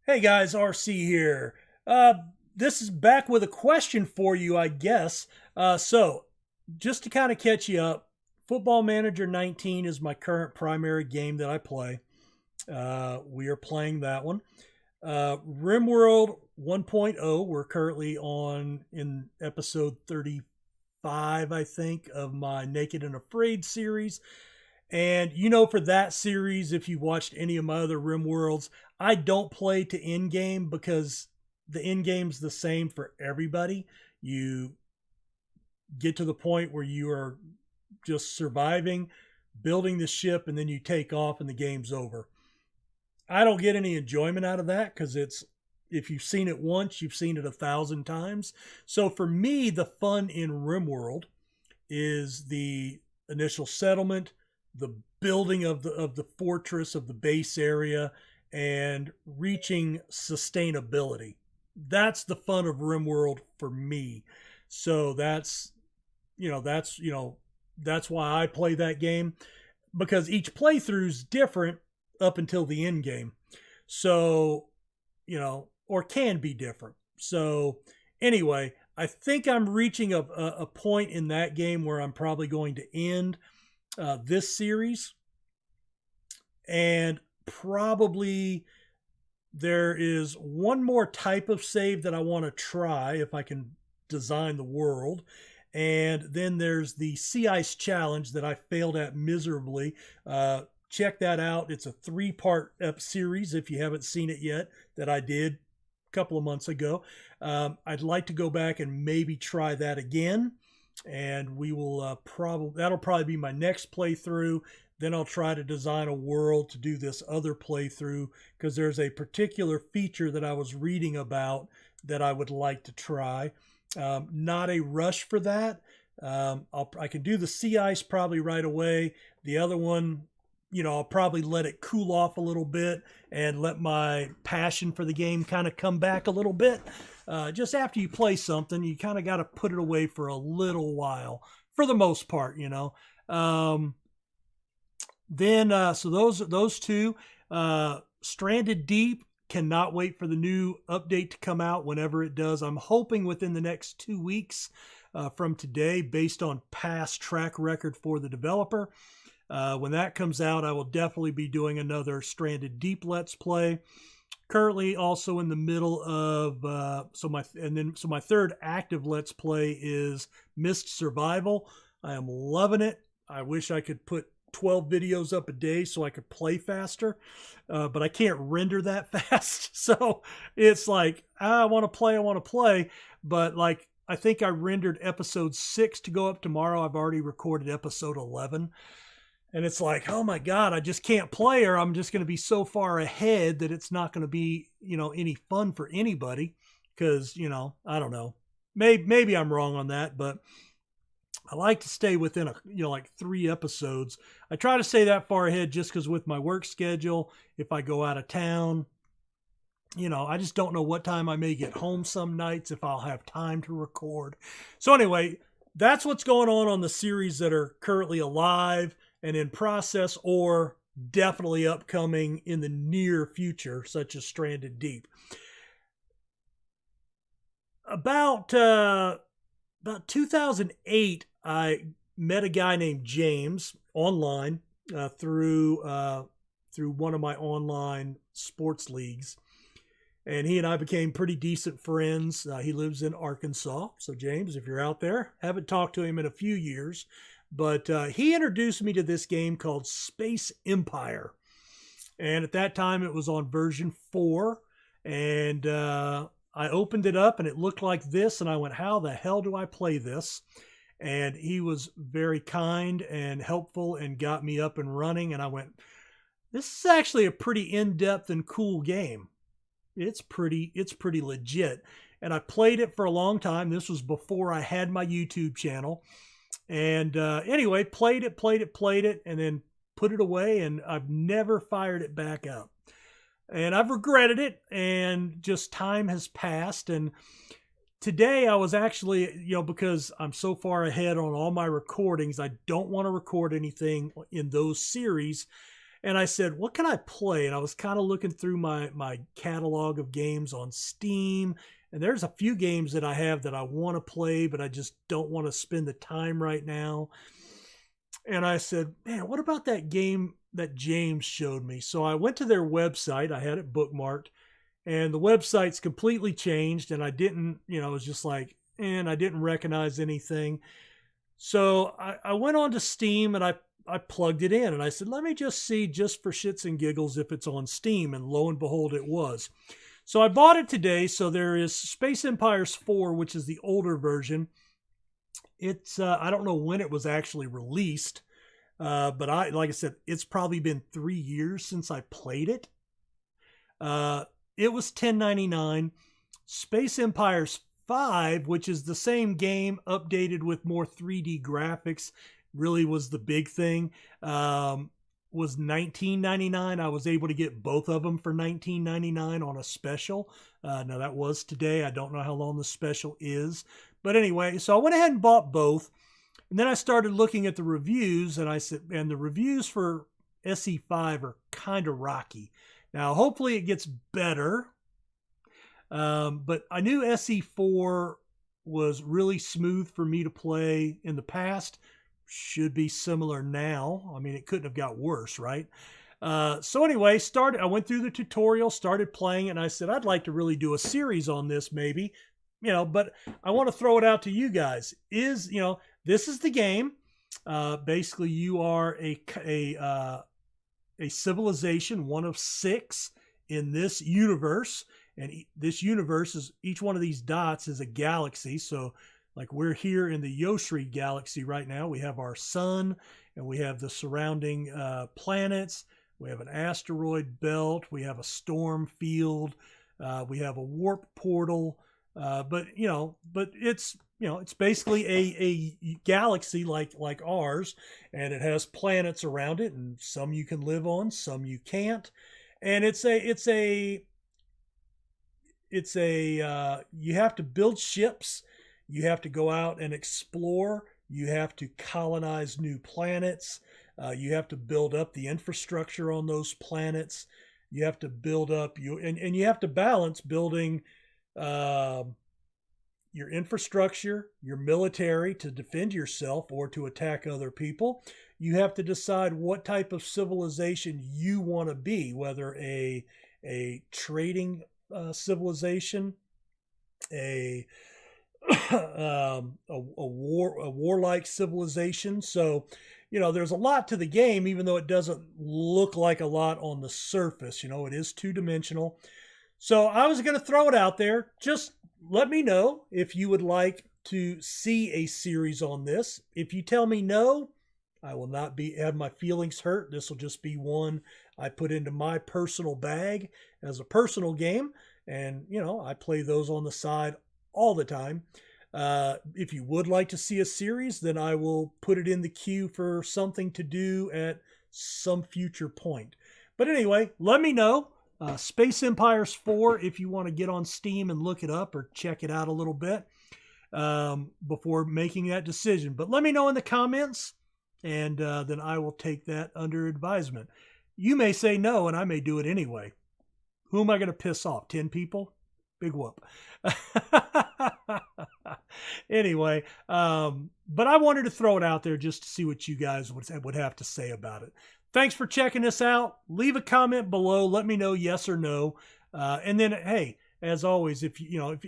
Hey guys, RC here. Uh, this is back with a question for you, I guess. Just to kind of catch you up, Football Manager 19 is my current primary game that I play. We are playing that one. RimWorld 1.0, we're currently on in episode 35, I think, of my Naked and Afraid series. And for that series, if you watched any of my other Rim Worlds, I don't play to end game because the end game's the same for everybody. You get to the point where you are just surviving, building the ship, and then you take off and the game's over. I don't get any enjoyment out of that because if you've seen it once, you've seen it 1,000 times. So for me, the fun in RimWorld is the initial settlement, the building of the fortress, of the base area, and reaching sustainability. That's the fun of RimWorld for me. So that's why I play that game, because each playthrough is different up until the end game. So, or can be different. So anyway, I think I'm reaching a point in that game where I'm probably going to end this series, and probably there is one more type of save that I want to try if I can design the world. And then there's the Sea Ice Challenge that I failed at miserably. Check that out. It's a 3-part series if you haven't seen it yet, that I did a couple of months ago. I'd like to go back and maybe try that again. And we will that'll probably be my next playthrough. Then I'll try to design a world to do this other playthrough, because there's a particular feature that I was reading about that I would like to try. Not a rush for that. I can do the sea ice probably right away. The other one, I'll probably let it cool off a little bit and let my passion for the game kind of come back a little bit. Just after you play something, you kind of got to put it away for a little while, for the most part, So those two, Stranded Deep, cannot wait for the new update to come out whenever it does. I'm hoping within the next 2 weeks from today, based on past track record for the developer. When that comes out, I will definitely be doing another Stranded Deep Let's Play. Currently also in the middle of my third active Let's Play is Mist Survival. I am loving it. I wish I could put 12 videos up a day so I could play faster, but I can't render that fast. So it's like, I want to play, but like, I think I rendered episode 6 to go up tomorrow. I've already recorded episode 11. And it's like, oh my God, I just can't play, or I'm just going to be so far ahead that it's not going to be, any fun for anybody. Because, I don't know. Maybe I'm wrong on that, but I like to stay within like 3 episodes. I try to stay that far ahead just because with my work schedule, if I go out of town, I just don't know what time I may get home some nights, if I'll have time to record. So anyway, that's what's going on the series that are currently alive and in process, or definitely upcoming in the near future, such as Stranded Deep. About 2008, I met a guy named James online through one of my online sports leagues, and he and I became pretty decent friends. He lives in Arkansas, so James, if you're out there, haven't talked to him in a few years. But he introduced me to this game called Space Empire. And at that time, it was on version 4. And I opened it up, and it looked like this. And I went, how the hell do I play this? And he was very kind and helpful and got me up and running. And I went, this is actually a pretty in-depth and cool game. It's pretty legit. And I played it for a long time. This was before I had my YouTube channel. And anyway, played it, and then put it away, and I've never fired it back up. And I've regretted it, and just time has passed. And today I was actually, because I'm so far ahead on all my recordings, I don't want to record anything in those series. And I said, what can I play? And I was kind of looking through my catalog of games on Steam. And there's a few games that I have that I want to play, but I just don't want to spend the time right now. And I said, man, what about that game that James showed me? So I went to their website. I had it bookmarked, and the website's completely changed. And I didn't, it was just like, and I didn't recognize anything. So I went on to Steam and I plugged it in and I said, let me just see just for shits and giggles if it's on Steam. And lo and behold, it was. So I bought it today. So there is Space Empires 4, which is the older version. It's, I don't know when it was actually released, but like I said, it's probably been 3 years since I played it. It was $10.99. Space Empires 5, which is the same game updated with more 3D graphics, really was the big thing. Was $19.99. I was able to get both of them for $19.99 on a special. Now that was today. I don't know how long the special is, but anyway, so I went ahead and bought both. And then I started looking at the reviews, and I said, and the reviews for SE5 are kind of rocky. Now, hopefully it gets better. But I knew SE4 was really smooth for me to play in the past. Should be similar now. I mean, it couldn't have got worse, right? So anyway, I went through the tutorial, started playing it, and I said, I'd like to really do a series on this maybe, but I want to throw it out to you guys. This is the game. Basically, you are a civilization, one of 6 in this universe. And this universe is, each one of these dots is a galaxy. So like we're here in the Yoshri galaxy right now. We have our sun and we have the surrounding planets. We have an asteroid belt. We have a storm field. We have a warp portal. But it's, it's basically a galaxy like ours, and it has planets around it, and some you can live on, some you can't. And you have to build ships, you have to go out and explore, you have to colonize new planets, you have to build up the infrastructure on those planets, you have to build up and you have to balance building your infrastructure, your military to defend yourself or to attack other people. You have to decide what type of civilization you want to be, whether a trading civilization, a warlike civilization. So, there's a lot to the game, even though it doesn't look like a lot on the surface. It is 2-dimensional. So I was going to throw it out there. Just let me know if you would like to see a series on this. If you tell me no, I will not have my feelings hurt. This will just be one I put into my personal bag as a personal game. And, I play those on the side all the time. If you would like to see a series, then I will put it in the queue for something to do at some future point. But anyway, let me know. Space Empires 4, if you want to get on Steam and look it up or check it out a little bit before making that decision. But let me know in the comments, and then I will take that under advisement. You may say no, and I may do it anyway. Who am I going to piss off? 10 people? Big whoop. Anyway, but I wanted to throw it out there just to see what you guys would have to say about it. Thanks for checking this out. Leave a comment below. Let me know yes or no. And then, hey, as always, if you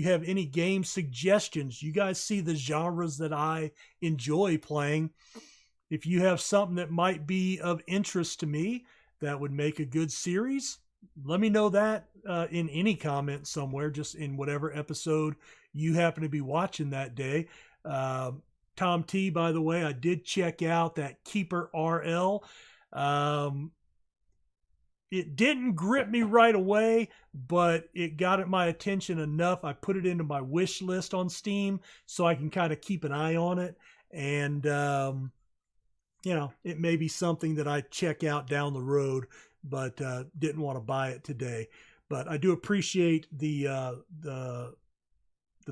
have any game suggestions, you guys see the genres that I enjoy playing. If you have something that might be of interest to me that would make a good series, let me know that in any comment somewhere, just in whatever episode you happen to be watching that day. Tom T, by the way, I did check out that Keeper RL. It didn't grip me right away, but it got at my attention enough. I put it into my wish list on Steam so I can kind of keep an eye on it. And, it may be something that I check out down the road, but didn't want to buy it today. But I do appreciate the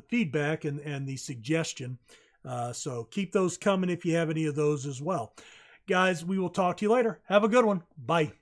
feedback and the suggestion. So keep those coming if you have any of those as well. Guys, we will talk to you later. Have a good one. Bye.